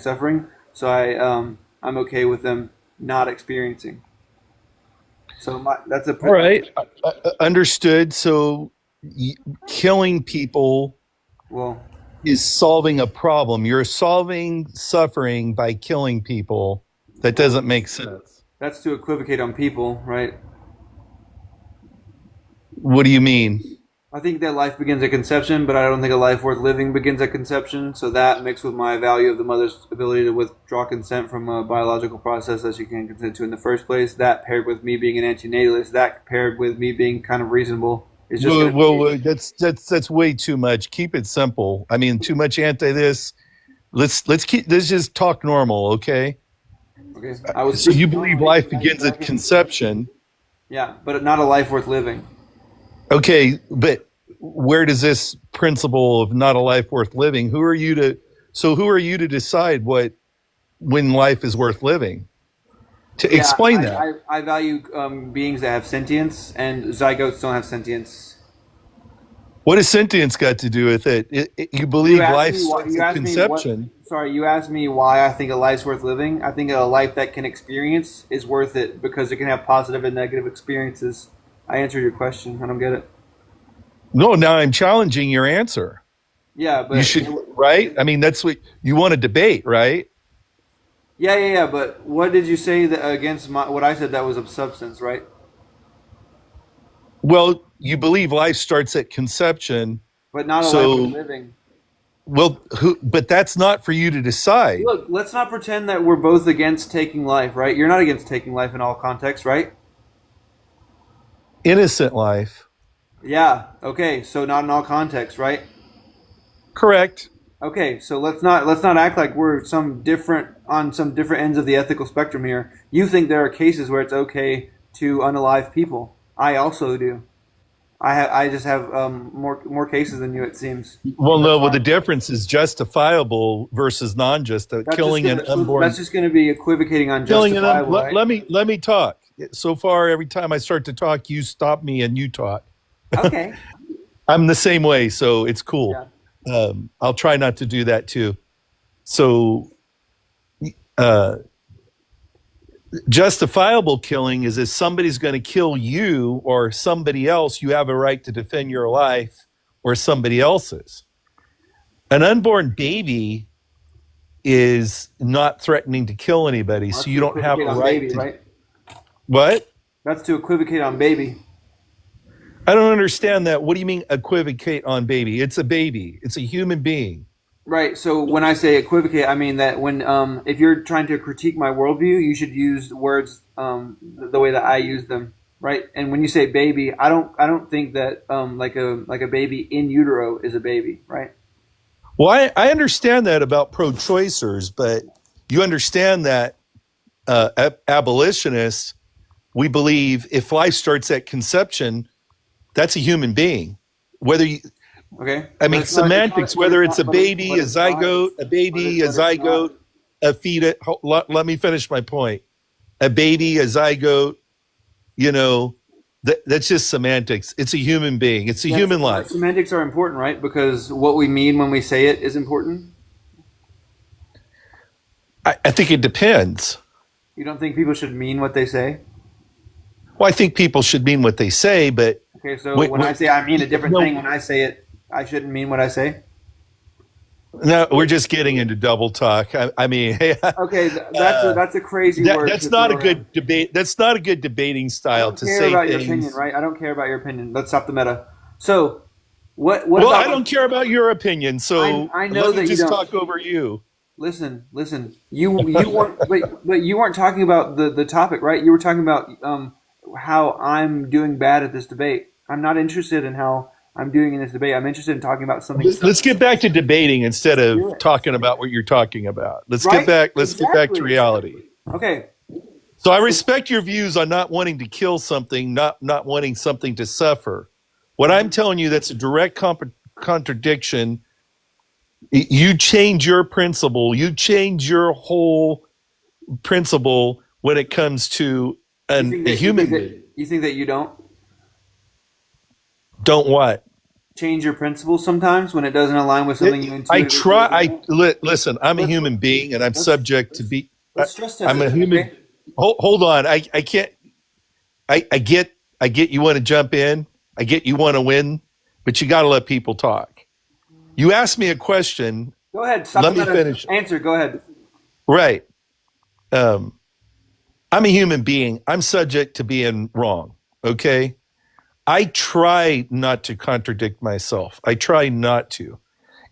suffering. So I'm okay with them not experiencing. So that's a All right, understood. So killing people well. is solving a problem. You're solving suffering by killing people. That doesn't make sense. That's to equivocate on people, right? What do you mean? I think that life begins at conception, but I don't think a life worth living begins at conception. So that mixed with my value of the mother's ability to withdraw consent from a biological process that she can't consent to in the first place, that paired with me being an antinatalist, that paired with me being kind of reasonable, is just well, that's way too much. Keep it simple. I mean, too much anti this. Let's just talk normal, okay? Okay. So you believe life begins at conception? Yeah, but not a life worth living. Okay, but where does this principle of not a life worth living? Who are you to decide when life is worth living? Explain that. I value beings that have sentience, and zygotes don't have sentience. What has sentience got to do with it? You believe life starts at conception. You asked me why I think a life's worth living. I think a life that can experience is worth it because it can have positive and negative experiences. I answered your question. I don't get it. No, now I'm challenging your answer. Yeah, but you should, right? I mean, that's what you want to debate, right? Yeah. But what did you say that against what I said that was of substance, right? Well, you believe life starts at conception, but not a life worth living. Well, but that's not for you to decide. Look, let's not pretend that we're both against taking life, right? You're not against taking life in all contexts, right? Innocent life. Yeah. Okay. So not in all contexts, right? Correct. Okay. So let's not act like we're on some different ends of the ethical spectrum here. You think there are cases where it's okay to unalive people. I also do. I just have more cases than you, it seems. Well, no. Well, the difference is justifiable versus non-justifiable. Killing an unborn. That's just going to be equivocating on justifiable. Right? Let me talk. So far, every time I start to talk, you stop me and you talk. Okay. I'm the same way, so it's cool. Yeah. I'll try not to do that too. So, justifiable killing is if somebody's going to kill you or somebody else, you have a right to defend your life or somebody else's. An unborn baby is not threatening to kill anybody, so you don't have a right to. Right? What? That's to equivocate on baby. I don't understand that. What do you mean equivocate on baby? It's a baby. It's a human being. Right. So when I say equivocate, I mean that when if you're trying to critique my worldview, you should use words the way that I use them. Right. And when you say baby, I don't think that like a baby in utero is a baby. Right. Well, I understand that about pro-choicers, but you understand that abolitionists, we believe if life starts at conception, that's a human being. Whether you, okay. I mean, semantics, whether it's a baby, a zygote, a fetus. Let me finish my point. A baby, a zygote, that's just semantics. It's a human being. It's a human life. Semantics are important, right? Because what we mean when we say it is important. I think it depends. You don't think people should mean what they say? Well, I think people should mean what they say, but... Okay, so when I say I mean a different thing, when I say it, I shouldn't mean what I say? No, we're just getting into double talk. I mean... Okay, that's a crazy word. That's not a good debate. That's not a good debating style to say things. I don't care about your opinion, right? I don't care about your opinion. Let's stop the meta. So, what well, about... I don't care about your opinion, so I know that you don't. Talk over you. Listen. You weren't, but you weren't talking about the topic, right? You were talking about how I'm doing bad at this debate. I'm not interested in how I'm doing in this debate. I'm interested in talking about something. Let's get back to debating instead of talking about what you're talking about. Let's get back to reality. Okay. So I respect your views on not wanting to kill something, not wanting something to suffer. What I'm telling you, that's a direct contradiction. You change your principle. You change your whole principle when it comes to a human being. You think that you don't? Don't what? Change your principles sometimes when it doesn't align with something you intuitively listen, I'm a human being and I'm subject to be... Let's stress test I'm a human... hold on. I can't. I get you want to jump in. I get you want to win, but you got to let people talk. You asked me a question. Go ahead. Stop Let me finish. Answer. Go ahead. Right. I'm a human being. I'm subject to being wrong. Okay. I try not to contradict myself. I try not to.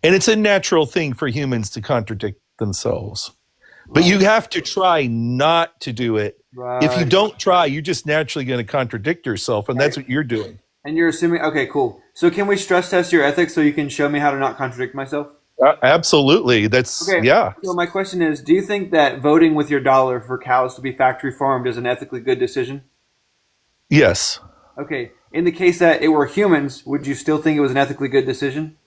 And it's a natural thing for humans to contradict themselves. But you have to try not to do it. Right. If you don't try, you're just naturally going to contradict yourself. And that's what you're doing. And you're assuming, okay, cool. So can we stress test your ethics so you can show me how to not contradict myself? Absolutely. That's, okay. Yeah. So my question is, do you think that voting with your dollar for cows to be factory farmed is an ethically good decision? Yes. Okay. In the case that it were humans, would you still think it was an ethically good decision?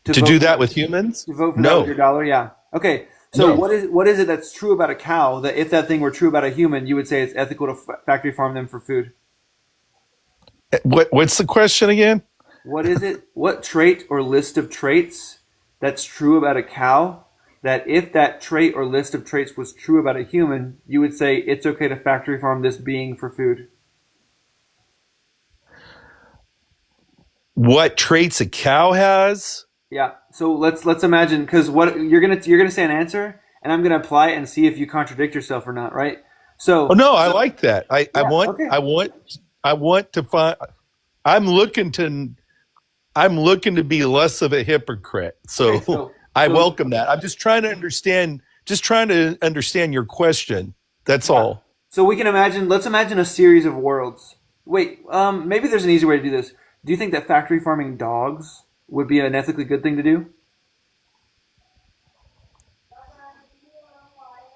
To do that with humans? To vote for that with your dollar? Yeah. Okay. So what is it that's true about a cow that if that thing were true about a human, you would say it's ethical to factory farm them for food? What's the question again? What is it? What trait or list of traits that's true about a cow that if that trait or list of traits was true about a human, you would say it's okay to factory farm this being for food? What traits a cow has? Yeah. So let's imagine, because what you're gonna say an answer, and I'm gonna apply it and see if you contradict yourself or not, right? So. Oh no, I like that. I want to find. I'm looking to be less of a hypocrite. So I welcome that. I'm just trying to understand. Just trying to understand your question. That's all. So we can imagine. Let's imagine a series of worlds. Wait. Maybe there's an easy way to do this. Do you think that factory farming dogs would be an ethically good thing to do?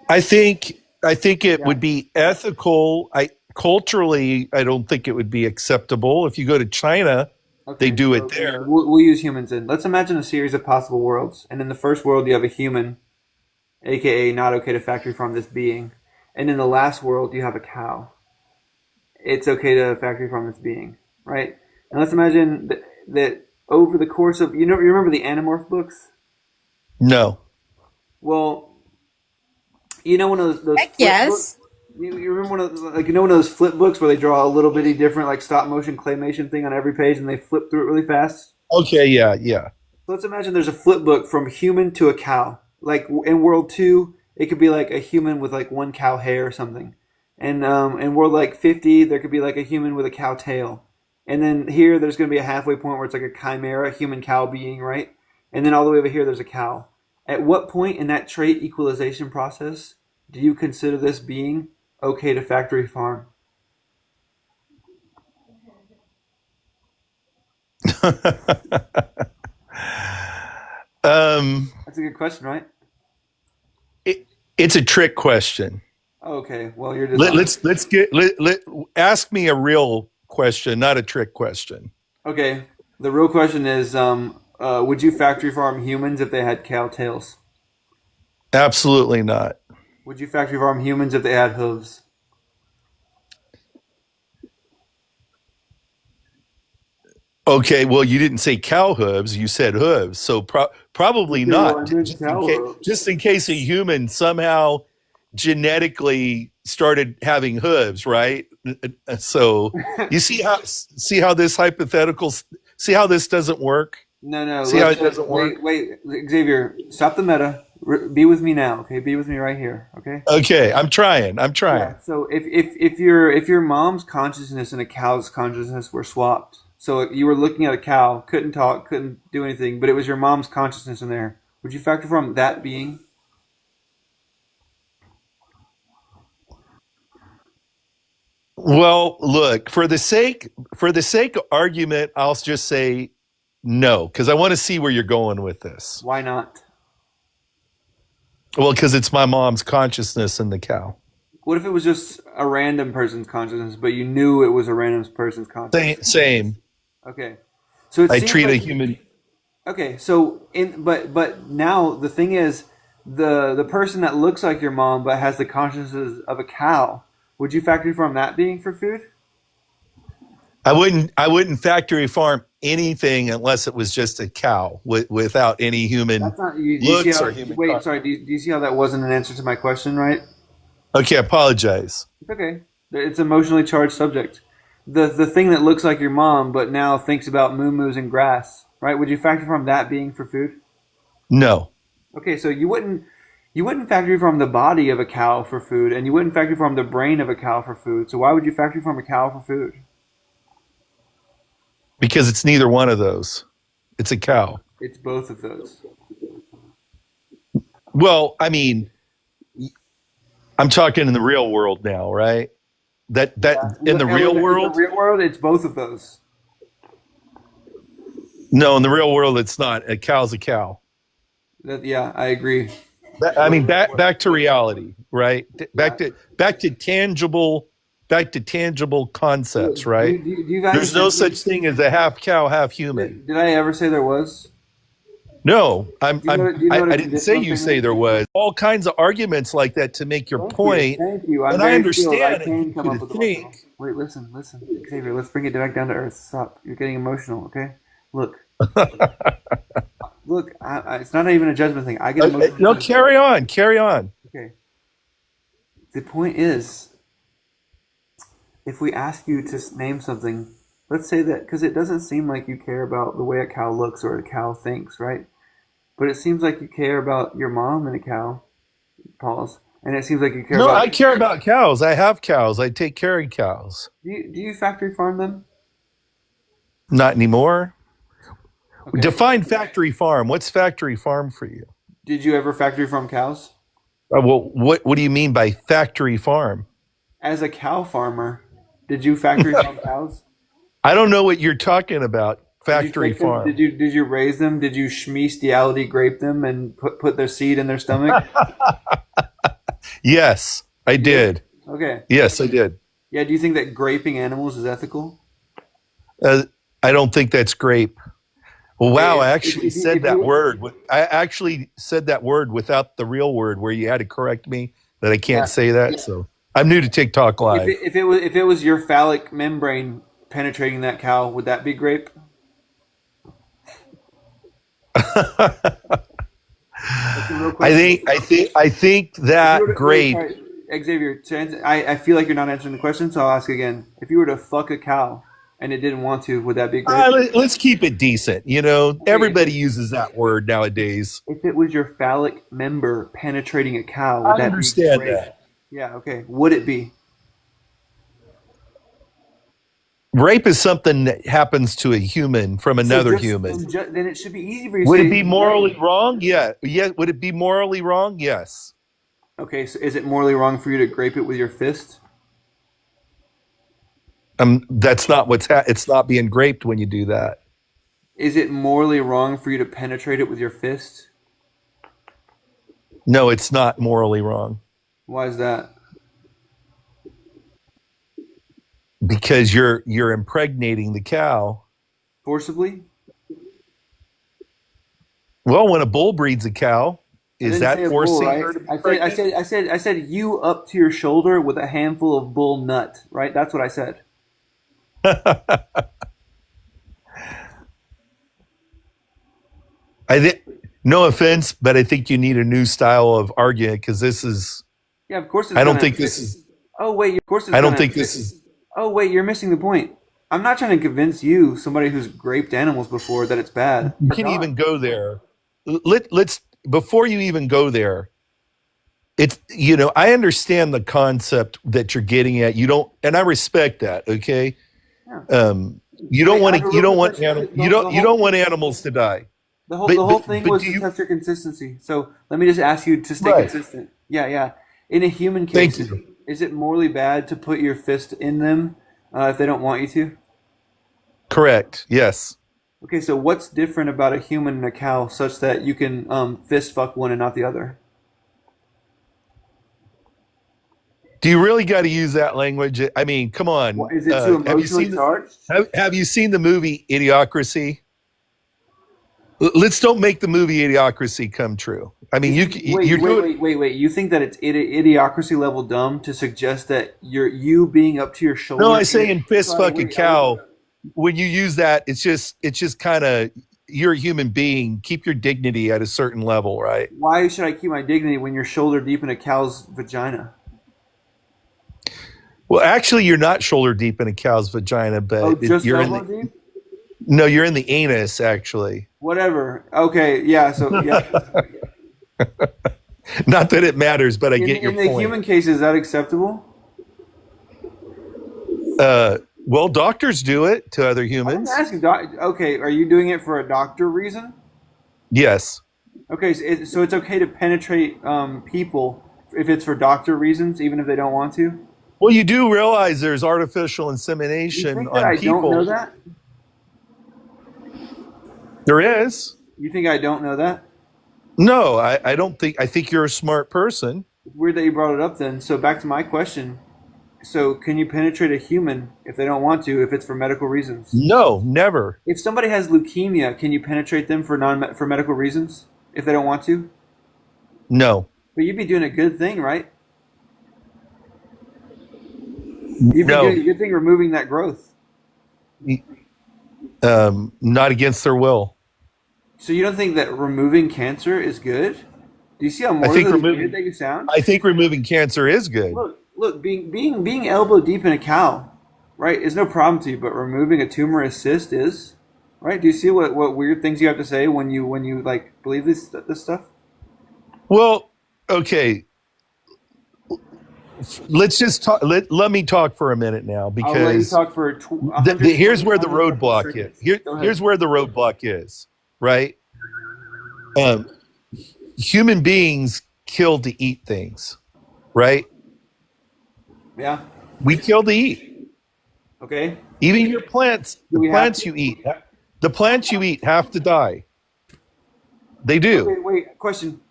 I think it would be ethical. Culturally, I don't think it would be acceptable. If you go to China, they do it there. We'll use humans in. Let's imagine a series of possible worlds. And in the first world, you have a human, aka not okay to factory farm this being. And in the last world, you have a cow. It's okay to factory farm this being, right? And let's imagine that over the course of, you remember the Animorph books? No. Well, you know one of those Heck yes. books? You remember one of one of those flip books where they draw a little bitty different like stop motion claymation thing on every page and they flip through it really fast? Okay, yeah. So let's imagine there's a flip book from human to a cow. Like in World 2, it could be like a human with like one cow hair or something. And in World like 50, there could be like a human with a cow tail. And then here, there's going to be a halfway point where it's like a chimera, human cow being, right? And then all the way over here, there's a cow. At what point in that trait equalization process do you consider this being okay to factory farm? That's a good question, right? It's a trick question. Okay, well you're just ask me a real question, not a trick question. Okay, the real question is, would you factory farm humans if they had cow tails? Absolutely not. Would you factory farm humans if they had hooves? Okay, well, you didn't say cow hooves, you said hooves, so probably not. Just in case a human somehow genetically started having hooves, right? So you see how this hypothetical, see how this doesn't work? No. See how it doesn't work? Wait, Xavier, stop the meta. Be with me now, okay? Be with me right here, okay? Okay, I'm trying. Yeah, so if your mom's consciousness and a cow's consciousness were swapped, so you were looking at a cow, couldn't talk, couldn't do anything, but it was your mom's consciousness in there, would you factor from that being? Well, look, for the sake of argument, I'll just say no, because I want to see where you're going with this. Why not? Well, because it's my mom's consciousness in the cow. What if it was just a random person's consciousness, but you knew it was a random person's consciousness? Same. Okay, so I treat a human. Okay, so but now the thing is, the person that looks like your mom but has the consciousness of a cow, would you factory farm that being for food? I wouldn't factory farm anything unless it was just a cow without any human That's not, looks or human. Wait, sorry. Do you see how that wasn't an answer to my question, right? Okay, I apologize. It's okay. It's an emotionally charged subject. The thing that looks like your mom, but now thinks about moo-moos and grass, right? Would you factor from that being for food? No. Okay, so you wouldn't factor from the body of a cow for food, and you wouldn't factor from the brain of a cow for food. So why would you factor from a cow for food? Because it's neither one of those. It's a cow. It's both of those. Well, I mean, I'm talking in the real world now, right? That in the real world, In the real world, it's both of those. no, in the real world, it's not. A cow's a cow. Yeah, I agree. I mean, back to reality, right? Back to tangible concepts, right? Do you guys There's no such thing as a half cow, half human. Did I ever say there was? No, Do you know what I a didn't say you conditional say thing there was. All kinds of arguments like that to make your point. Thank you. I'm And very I understand skilled. I can it. come You up with think. emotional. Wait, listen, Xavier. Let's bring it back down to earth. Stop. You're getting emotional. Okay. Look. Look. It's not even a judgment thing. I get emotional. No, carry on. Okay. The point is, if we ask you to name something, let's say that because it doesn't seem like you care about the way a cow looks or a cow thinks, right? But it seems like you care about your mom and a cow. Pause. And it seems like you care No, about. I care about cows. I have cows. I take care of cows. Do you factory farm them? Not anymore. Okay. Define factory farm. What's factory farm for you? Did you ever factory farm cows? Well, what do you mean by factory farm? As a cow farmer, did you factory farm cows? I don't know what you're talking about. Did you Factory take them? farm. Did you raise them? Did you shmeestiality grape them and put their seed in their stomach? Yes, I did. Okay. Yes, I did. Yeah. Do you think that graping animals is ethical? I don't think that's grape. Well, wow, I actually If you- said if that you- word. I actually said that word without the real word where you had to correct me that I can't say that. So I'm new to TikTok Live. If it was your phallic membrane penetrating that cow, would that be grape? That's a real question. I think that grape. Sorry, Xavier, I feel like you're not answering the question, so I'll ask again. If you were to fuck a cow and it didn't want to, would that be grape? Let's keep it decent. You know, everybody uses that word nowadays. If it was your phallic member penetrating a cow, would I that understand be grape? that. Yeah, okay. Would it be? Rape is something that happens to a human from another human. Then it should be easy for you to Would say. it be morally wrong? Yeah. Would it be morally wrong? Yes. Okay, so is it morally wrong for you to grape it with your fist? That's not it's not being graped when you do that. Is it morally wrong for you to penetrate it with your fist? No, it's not morally wrong Why is that? because you're impregnating the cow. Forcibly? Well, when a bull breeds a cow, I is didn't that say a forcing bull, right? her to be I pregnant? said you up to your shoulder with a handful of bull nut, right? That's what I said. I think, no offense, but I think you need a new style of argument because this is. Yeah, of course. I don't think this is. Oh wait, of course. I don't think this is. Oh wait, you're missing the point. I'm not trying to convince you, somebody who's raped animals before, that it's bad. You can even go there. Let's before you even go there. It's I understand the concept that you're getting at. You don't, and I respect that. Okay, Yeah. you don't want to. You don't want. The You don't want animals to die. The whole thing but was do to you- test your consistency. So let me just ask you to stay Right. consistent. Yeah. In a human Thank case, you. is it morally bad to put your fist in them if they don't want you to? Correct. Yes. Okay, so what's different about a human and a cow such that you can fist fuck one and not the other? Do you really got to use that language? I mean, come on. What, is it too Have you emotionally seen charged? have you seen the movie Idiocracy? Let's don't make the movie Idiocracy come true. I mean, Wait. You think that it's idiocracy level dumb to suggest that you being up to your shoulder? No, I say in fist Sorry, fuck a wait, cow. When you use that, it's just kind of you're a human being. Keep your dignity at a certain level, right? Why should I keep my dignity when you're shoulder deep in a cow's vagina? Well, actually, you're not shoulder deep in a cow's vagina, but Oh, just you're in elbow the deep? no, you're in the anus actually. Whatever. Okay, yeah. So yeah, Not that it matters, but I get your in the point. human case, is that acceptable? Well, doctors do it to other I'm humans. asking. Okay, are you doing it for a doctor reason? Yes. Okay, so it's okay to penetrate people if it's for doctor reasons, even if they don't want to. Well, you do realize there's artificial You insemination think that on I don't know people. that? There is. You think I don't know that? No, I don't think. I think you're a smart person. It's weird that you brought it up then. So back to my question. So can you penetrate a human if they don't want to, if it's for medical reasons? No, never. If somebody has leukemia, can you penetrate them for for medical reasons if they don't want to? No. But you'd be doing a good thing, right? You'd be No. doing a good thing removing that growth. Not against their will. So you don't think that removing cancer is good? Do you see how I think morbidly removing. weird that you sound? I think removing cancer is good. Look, being elbow deep in a cow, right, is no problem to you, but removing a tumor cyst is, right? Do you see what weird things you have to say when you like believe this stuff? Well, okay. Let's just talk. Let me talk for a minute now I'll let you because talk for here's where the 120 roadblock is. seconds. Go ahead. Here's where the roadblock is. Right. Human beings kill to eat things. Right. Yeah. We kill to eat. Okay. Even your plants. Do The we have plants to? you eat. The plants you eat have to die. They do. Okay, wait. Question.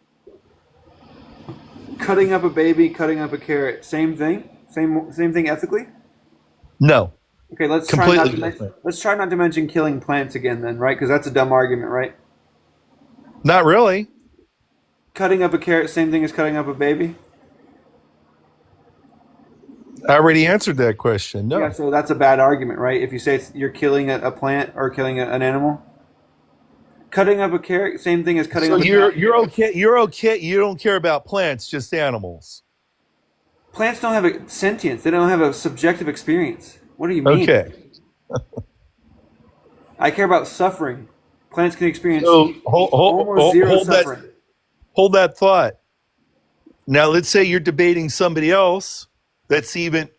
Cutting up a baby, cutting up a carrot, same thing. Same thing ethically. No. Okay, let's Completely different. try not to mention killing plants again, then, right? Because that's a dumb argument, right? Not really. Cutting up a carrot, same thing as cutting up a baby. I already answered that question. No. Yeah, so that's a bad argument, right? If you say you're killing a plant or killing an animal. Cutting up a carrot, same thing as cutting So up a you're cat. you're okay. You're okay. You don't care about plants, just animals. Plants don't have a sentience. They don't have a subjective experience. What do you mean? Okay. I care about suffering. Plants can experience So almost zero suffering. hold that thought. Now let's say you're debating somebody else that's even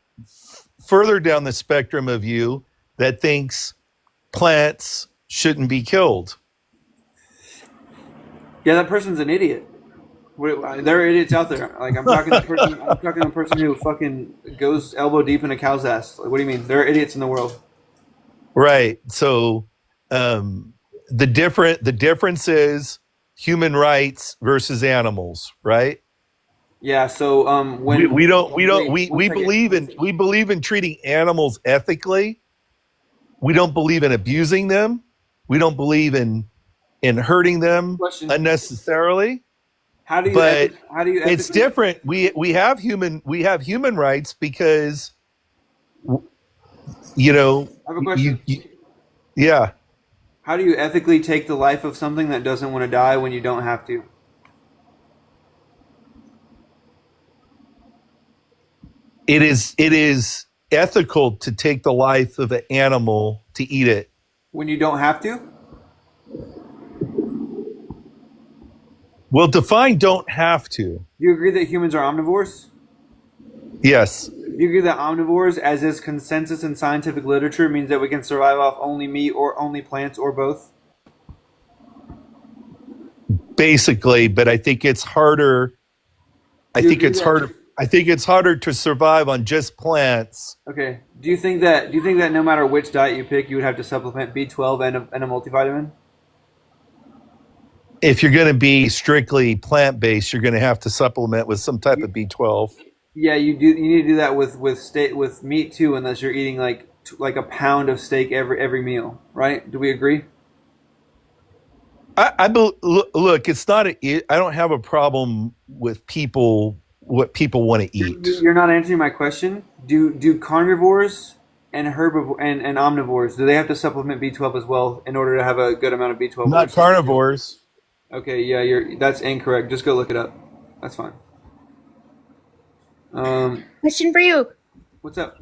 further down the spectrum of you that thinks plants shouldn't be killed. Yeah, that person's an idiot. There are idiots out there. Like I'm talking to a person who fucking goes elbow deep in a cow's ass. Like, what do you mean? There are idiots in the world. Right. So the difference is human rights versus animals, right? Yeah. So when We wait, one second. believe in treating animals ethically. We don't believe in abusing them. We don't believe in hurting them Question. unnecessarily. How do you But it's ethically, different. We have human rights because you know I have a question. yeah. How do you ethically take the life of something that doesn't want to die when you don't have to? It is ethical to take the life of an animal to eat it. When you don't have to? Well, define don't have to. Do you agree that humans are omnivores? Yes. Do you agree that omnivores, as is consensus in scientific literature, means that we can survive off only meat or only plants or both? Basically, but I think it's harder. I Do you think agree it's that- harder. I think it's harder to survive on just plants. Okay. Do you think that no matter which diet you pick, you would have to supplement B12 and a multivitamin? If you're going to be strictly plant-based, you're going to have to supplement with some type of B12. Yeah, you do. You need to do that with meat too, unless you're eating like a pound of steak every meal, right? Do we agree? Look, it's not. I don't have a problem with what people want to eat. You're not answering my question. Do carnivores and and omnivores, do they have to supplement B12 as well in order to have a good amount of B12? Not carnivores. Okay, yeah, that's incorrect. Just go look it up. That's fine. Question for you. What's up?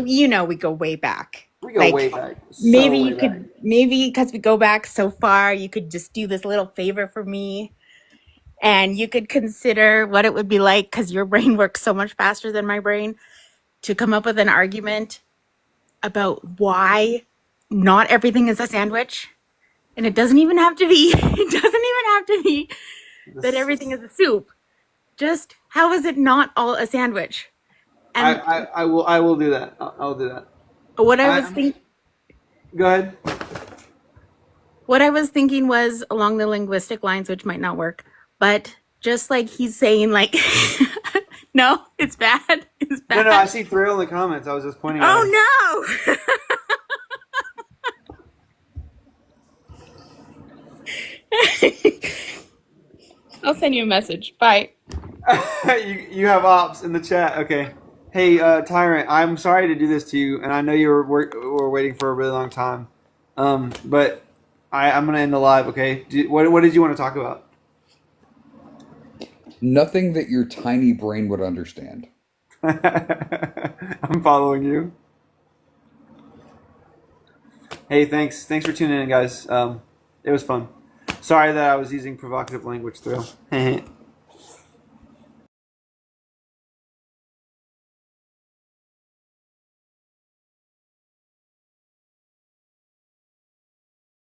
You know, we go way back. We go Like, way back. So maybe way you back. could, maybe because we go back so far, you could just do this little favor for me, and you could consider what it would be like, because your brain works so much faster than my brain, to come up with an argument about why not everything is a sandwich. And it doesn't even have to be, it doesn't even have to be that everything is a soup. Just how is it not all a sandwich? And I will do that. I'll do that. what I was thinking, Go ahead. what I was thinking was along the linguistic lines, which might not work, but just like he's saying, like, no, it's bad. It's bad. No, I see thrill in the comments. I was just pointing out. Oh no! I'll send you a message. Bye. you have ops in the chat. Okay. Hey, Tyrant, I'm sorry to do this to you, and I know you were waiting for a really long time. But I'm gonna end the live. Okay. What did you want to talk about? Nothing that your tiny brain would understand. I'm following you. Hey, thanks for tuning in, guys. It was fun. Sorry that I was using provocative language, Thrill.